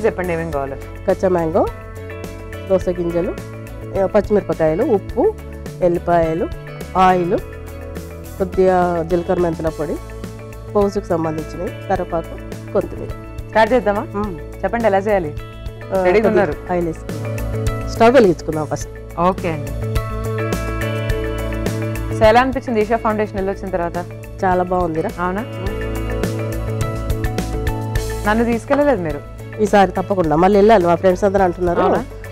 Ingredients చెప్పండి ఏమేం కావాలో. కచ్చా మ్యాంగో, దోస గింజలు, పచ్చిమిరపకాయలు, ఉప్పు, ఎల్లిపాయలు, ఆయిల్, కొద్దిగా జీలకర్ర మెంతుల పొడి, పౌసుకు సంబంధించినవి, కరివేపాకు, కొత్తిమీర. స్టార్ట్ చేద్దామా? చెప్పండి ఎలా చేయాలి. రెడీగా ఉన్నారు? ఆయిల్ వేసుకుందాం. స్టవ్ వెలిగించుకుందాం ఫస్ట్. ఓకే అండి. సో ఎలా అనిపించింది ఈషా ఫౌండేషన్ వెళ్ళి వచ్చిన తర్వాత? చాలా బాగుందిరా. అవునా? నన్ను తీసుకెళ్ళలేదు మీరు? ఈసారి తప్పకుండా మళ్ళీ వెళ్ళాలి. మా ఫ్రెండ్స్ అందరూ అంటున్నారు.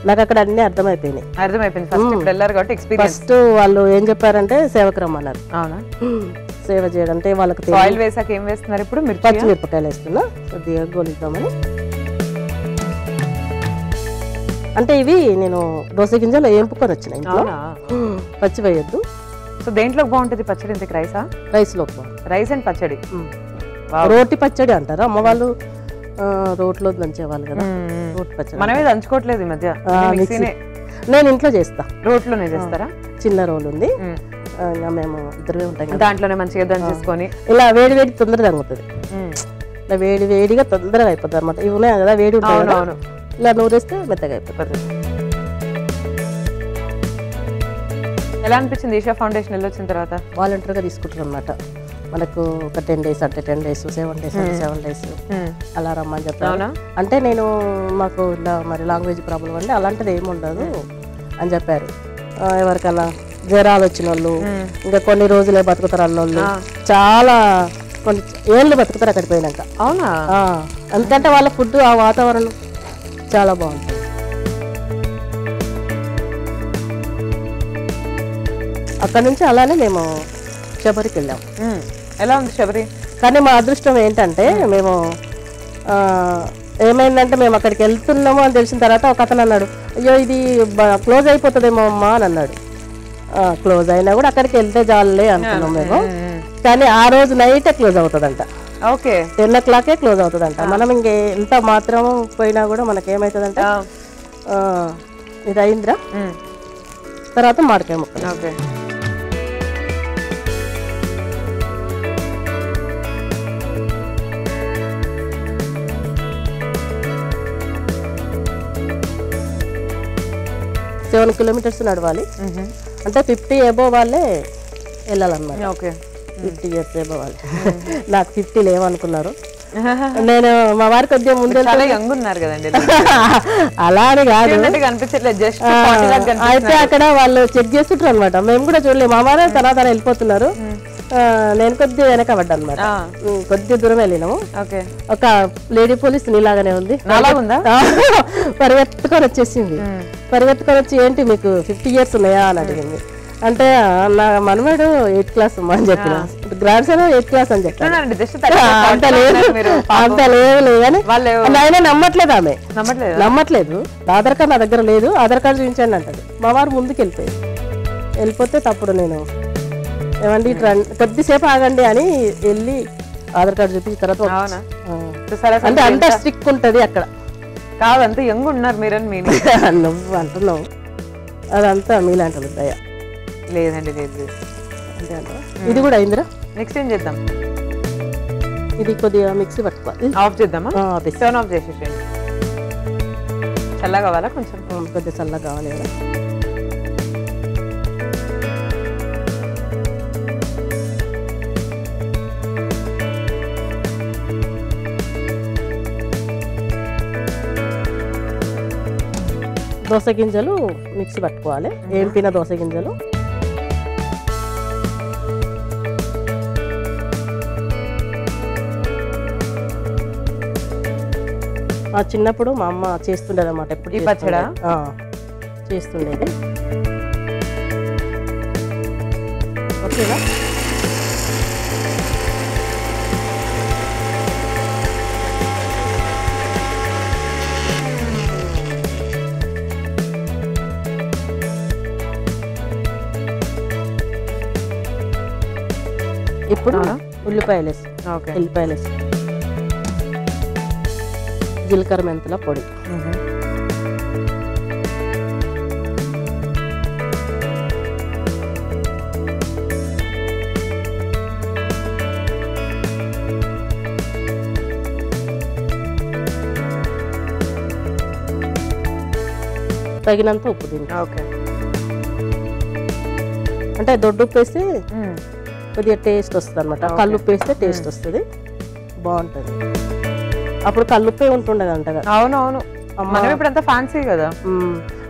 నాకు అక్కడ అన్ని అర్థమైపోయింది. ఫస్ట్ ఇప్పుడు వెళ్ళారు కాబట్టి ఎక్స్పీరియన్స్. ఫస్ట్ వాళ్ళు ఏం చెప్పారంటే సేవకు రమ్మన్నారు. అవునా? సేవ చేయడం అంటే వాళ్ళకి ఆయిల్ వేసాక ఏం వేస్తున్నారు ఇప్పుడు? పచ్చిమిరపకాయలు వేస్తున్నా, కొద్దిగా గోలిద్దామని. అంటే ఇవి నేను దోస గింజలు ఏంపుకొని వచ్చిన ఇంట్లో. పచ్చి వేయొద్దు. సో దేంట్లోకి బాగుంటుంది పచ్చడి? ఇంతకు రైసా? రైస్లో రైస్ అండ్ పచ్చడి. రోటి పచ్చడి అంటారా అమ్మ వాళ్ళు, రోట్లో దంచేవాళ్ళు కదా. రోటి పచ్చడి మనమే దంచుకోవట్లేదు ఈ మధ్య. నేను ఇంట్లో చేస్తా. రోట్లోనే చేస్తారా? చిన్న రోల్ ఉంది, మేము ఇద్దరే ఉంటాం. దాంట్లోనే మంచిగా దంచేసుకొని ఇలా వేడి వేడి తొందరగా తగ్గుతుంది. ఇలా వేడి వేడిగా తొందరగా అయిపోతుంది అనమాట. ఇవి ఉన్నాయి కదా వేడి ఉంటాయి, ఇలా నూరేస్తే మెత్తగా అయిపోతుంది. ఎలా అనిపించింది ఈషా ఫౌండేషన్ వెళ్ళి వచ్చిన తర్వాత? వాలంటీర్గా తీసుకుంటారు అనమాట. మనకు ఒక 10 days అంటే 10 days, 7 days అంటే 7 days అలా రమ్మని చెప్పారు. అంటే నేను మాకు ఇలా మరి లాంగ్వేజ్ ప్రాబ్లం అండి, అలాంటిది ఏమి ఉండదు అని చెప్పారు. ఎవరికైనా జ్వరాలు వచ్చిన వాళ్ళు, ఇంకా కొన్ని రోజులే బతుకుతారు అన్నోళ్ళు, చాలా కొన్ని ఏళ్ళు బతుకుతారు అక్కడికి పోయినాక. అవునా? ఎందుకంటే వాళ్ళ ఫుడ్, ఆ వాతావరణం చాలా బాగుంటుంది. అక్కడ నుంచి అలానే మేము శబరికి వెళ్ళాం. ఎలా ఉంది శబరి? కానీ మా అదృష్టం ఏంటంటే మేము ఏమైందంటే మేము అక్కడికి వెళ్తున్నాము అని తెలిసిన తర్వాత ఒక అతను అన్నాడు, అయ్యో ఇది క్లోజ్ అయిపోతుందేమో అమ్మా అని అన్నాడు. క్లోజ్ అయినా కూడా అక్కడికి వెళ్తే చాలులే అనుకున్నాం మేము. కానీ ఆ రోజు నైటే క్లోజ్ అవుతుందంట. ఓకే, 10 o'clock క్లోజ్ అవుతుందంట. మనం ఇంకే ఎంత మాత్రం పోయినా కూడా మనకి ఏమవుతుందంటే ఇది అయిందిరా, తర్వాత మామిడికాయ ముక్కలు. ఓకే, సెవెన్ కిలోమీటర్స్ నడవాలి. అంటే 50 above వాళ్ళే వెళ్ళాలన్నమాట. ఓకే, 50 years above వాళ్ళు. నాకు 50 లేవనుకున్నారు. నేను మా వారికి కొద్దిగా ముందు ఉన్నారు కదండి. అలా అని కాదు, అయితే అక్కడ వాళ్ళు చెక్ చేస్తుంటారు అనమాట. మేము కూడా చూడలేము. మా వారు తర్వాత వెళ్ళిపోతున్నారు, నేను కొద్దిగా వెనకబడ్డా అనమాట. కొద్దిగా దూరం వెళ్ళినాము. ఒక లేడీ పోలీస్ నీలాగానే ఉంది, పరిగెత్తుకొని వచ్చేసింది. పరిగెత్తుకొని వచ్చి ఏంటి మీకు 50 years ఉన్నాయా అని అడిగింది. అంటే నా మనవాడు 8th class అమ్మా అని చెప్పిన, గ్రాండ్ సన్ 8th class అని చెప్పాను. అంత లేదు కానీ ఆయన నమ్మట్లేదు. ఆమె నమ్మట్లేదు. ఆధార్ కార్డు నా దగ్గర లేదు, ఆధార్ కార్డు చూపించండి అంటది. మా వారు ముందుకు వెళ్ళిపోతే తప్పుడు నేను ఏమండి కొద్దిసేపు ఆగండి అని వెళ్ళి ఆధార్ కార్డు చూపించిన తర్వాత అంటే అంత స్ట్రిక్ట్ ఉంటది అక్కడ. కాదంతా యంగ్ ఉన్నారు మీరు. నువ్వు అంటున్నావు అదంతా మీలాంటి దయ. లేదండి, లేదు. అంతే అంట. ఇది కూడా అయిందిరా. నెక్స్ట్ ఏం చేద్దాం? ఇది కొద్దిగా మిక్సీ పట్టుకోవాలి. ఆఫ్ చేద్దామా? టర్న్ ఆఫ్ చేసేసేయండి. చల్లగా కావాలా? కొంచెం కొద్దిగా చల్లగా కావాలి కదా. దోస గింజలు మిక్సీ పట్టుకోవాలి. ఏంపిన దోస గింజలు. చిన్నప్పుడు మా అమ్మ చేస్తుండేది అన్నమాట. ఎప్పుడు పచ్చడా చేస్తుండేది. ఓకేనా? ఇప్పుడు ఉల్లిపాయలు వేసి, ఉల్లిపాయలు వేసి, జీలకర్ర మెంతుల పొడి, తగినంత ఉప్పు దీనికి. ఓకే. అంటే దొడ్డు ఉప్పు వేస్తే కొద్దిగా టేస్ట్ వస్తుంది అనమాట. కల్లుప్పు వేస్తే టేస్ట్ వస్తుంది, బాగుంటుంది. అప్పుడు కల్లుప్పే ఉంటుండదు అంటగా. అవునవును, మనం ఇప్పుడు అంతా ఫ్యాన్సీ కదా.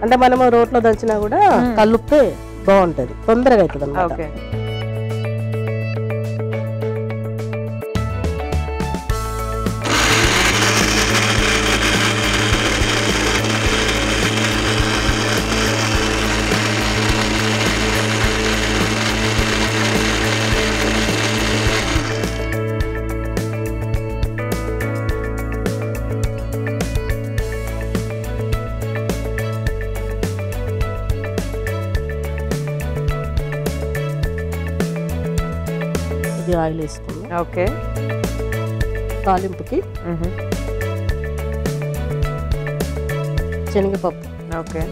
అంటే మనం రోట్లో దంచినా కూడా కల్లుప్పే బాగుంటుంది, తొందరగా అవుతుంది అన్నమాట. ఓకే. ఆయిల్ వేసుకుందాం. ఓకే. తాలింపుకి శనగపప్పు. ఓకే.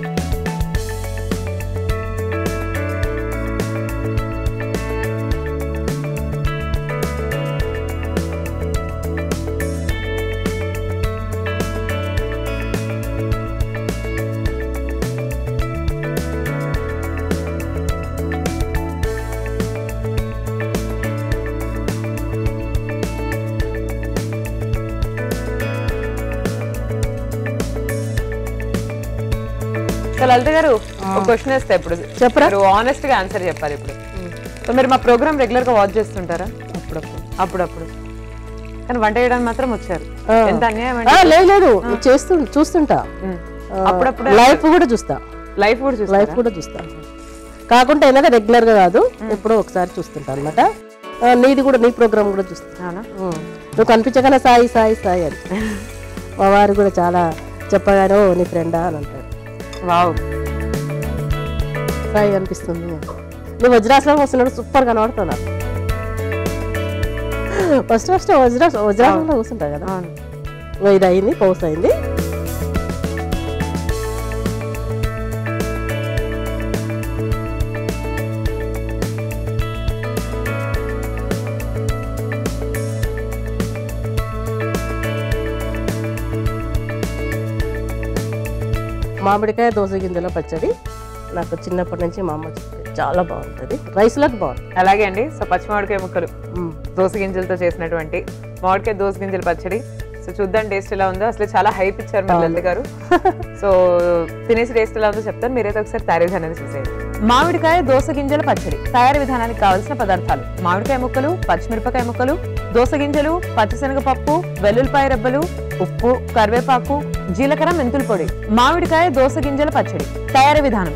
లలిత గారు ఒక క్వశ్చన్ వేస్తే ఇప్పుడు చెప్పరా, ఆనెస్ట్ గా ఆన్సర్ చెప్పాలి ఇప్పుడు. సో మీరు మా ప్రోగ్రామ్ రెగ్యులర్ గా వాచ్ చేస్తుంటారా? అప్పుడప్పుడు. కానీ వంట చేయడానికి మాత్రం వచ్చారు. ఎంత అన్యాయం అండి. లేదు చూస్తుంటా, అప్పుడప్పుడు లైఫ్ కూడా చూస్తా. లైఫ్ కూడా చూస్తా కాకుండా ఏంటంటే రెగ్యులర్ గా కాదు, ఎప్పుడో ఒకసారి చూస్తుంటా అనమాట. నీది కూడా, నీ ప్రోగ్రామ్ కూడా చూస్తా. నువ్వు కనిపించగానే సాయి సాయి సాయి అని మా వారు కూడా చాలా చెప్పగానే నీ ఫ్రెండా అని అంటారు. వావ్, సాయి అనిపిస్తుంది. నువ్వు వజ్రాసనం వస్తున్నాడు, సూపర్ కనబడుతున్నా. ఫస్ట్ వజ్రాసనంలో కూర్చుంటా కదా. ఇది అయింది, పౌస్ అయింది. మామిడికాయ దోస గింజల పచ్చడి నాకు చిన్నప్పటి నుంచి మా అమ్మ చాలా బాగుంటుంది, రైస్లకు బాగుంటుంది. అలాగే అండి. సో పచ్చి మామిడికాయ ముక్కలు దోస గింజలతో చేసినటువంటి మామిడికాయ దోస గింజల పచ్చడి. సో చూద్దాం టేస్ట్ ఎలా ఉందో. అసలు చాలా హైప్ ఇచ్చారు మా లలిత గారు. సో తినేసి టేస్ట్ ఎలా ఉందో చెప్తాను, మీరైతే ఒకసారి తయారీ విధానాన్ని చూసేయండి. మామిడికాయ దోస గింజల పచ్చడి తయారీ విధానానికి కావాల్సిన పదార్థాలు: మామిడికాయ ముక్కలు, పచ్చిమిరపకాయ ముక్కలు, దోస గింజలు, పచ్చిశనగపప్పు, వెల్లుల్లిపాయ రెబ్బలు, ఉప్పు, కరివేపాకు, జీలకర్ర, మెంతుల పొడి. మామిడికాయ దోస గింజల పచ్చడి తయారీ విధానం: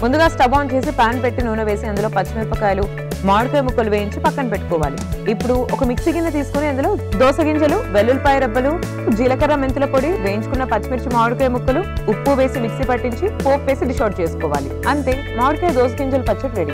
ముందుగా స్టవ్ ఆన్ చేసి పాన్ పెట్టి నూనె వేసి అందులో పచ్చిమిరపకాయలు, మామిడికాయ ముక్కలు వేయించి పక్కన పెట్టుకోవాలి. ఇప్పుడు ఒక మిక్సీ గిన్నె తీసుకుని అందులో దోస గింజలు, వెల్లుల్లిపాయ రెబ్బలు, జీలకర్ర, మెంతుల పొడి, వేయించుకున్న పచ్చిమిర్చి, మామిడికాయ ముక్కలు, ఉప్పు వేసి మిక్సీ పట్టించి పోపు వేసి డిష్ అవుట్ చేసుకోవాలి. అంతే, మామిడికాయ దోస గింజల పచ్చడి రెడీ.